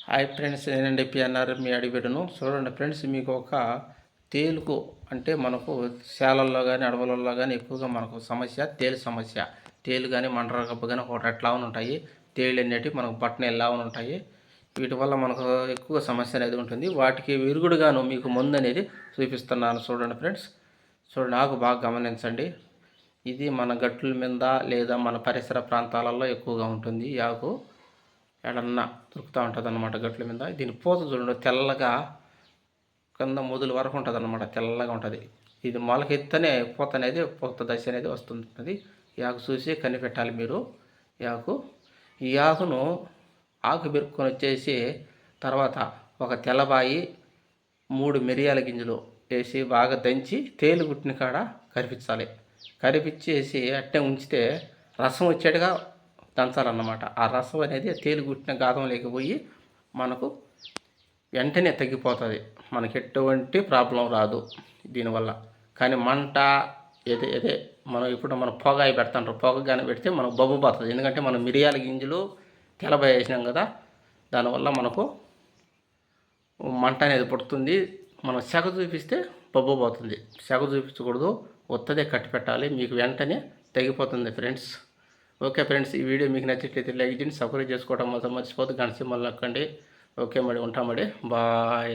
Hi friends, నేనండి PNR మీ అడిగిపెట్టను. చూడండి friends, మీకు ఒక తేలుకు అంటే మనకు శాలల్లో కానీ అడవులలో కానీ ఎక్కువగా మనకు సమస్య తేలు సమస్య. తేలు కానీ మండరగబ్బ కానీ ఒక రెట్లావని ఉంటాయి. తేళ్ళు అనేటివి మనకు బట్టన వెళ్ళావని ఉంటాయి. వీటి వల్ల మనకు ఎక్కువ సమస్య అనేది ఉంటుంది. వాటికి విరుగుడుగాను మీకు మందు అనేది చూపిస్తున్నాను. చూడండి ఫ్రెండ్స్, చూడండి ఆకు బాగా గమనించండి. ఇది మన గట్ల మీద లేదా మన పరిసర ప్రాంతాలలో ఎక్కువగా ఉంటుంది. ఈ ఆకు ఎడన్నా దొరుకుతూ ఉంటుంది అన్నమాట గట్ల మీద. దీని పూత చూడండి తెల్లగా కింద మొదలు వరకు ఉంటుంది అన్నమాట, తెల్లగా ఉంటుంది. ఇది మొలకెత్తనే పూత అనేది పూత దశ అనేది వస్తుంటుంది. ఈ ఆకు చూసి కనిపెట్టాలి మీరు. ఈ ఆకును ఆకు పెరుక్కొని వచ్చేసి తర్వాత ఒక తెల్లబాయి 3 మిరియాల గింజలు వేసి బాగా దంచి తేలు గుట్టిన కాడ కరిపించాలి. కరిపించేసి అట్టే ఉంచితే రసం వచ్చేట్టుగా దంచాలన్నమాట. ఆ రసం అనేది తేలు గుట్టిన గాతం లేకపోయి మనకు వెంటనే తగ్గిపోతుంది. మనకి ఎటువంటి ప్రాబ్లం రాదు దీనివల్ల. కానీ మంట ఏదే మనం పొగ అయి పెడతాంటారు. పొగ కానీ పెడితే మనకు బొబ్బ పోతుంది. ఎందుకంటే మనం మిరియాల గింజలు తెల్లబాయ వేసినాం కదా, దానివల్ల మనకు మంట అనేది పుడుతుంది. మనం సెగ చూపిస్తే బొబ్బ పోతుంది. సెగ చూపించకూడదు, ఒత్తదే కట్టి పెట్టాలి. మీకు వెంటనే తగ్గిపోతుంది ఫ్రెండ్స్. ఓకే ఫ్రెండ్స్, ఈ వీడియో మీకు నచ్చినట్లయితే లైక్ చేయండి, సబ్స్క్రైబ్ చేసుకోవడం మాత్రం మర్చిపోద్దు. గంట సింబల్ నొక్కండి. ఓకే మరి, ఉంటామండి. బాయ్.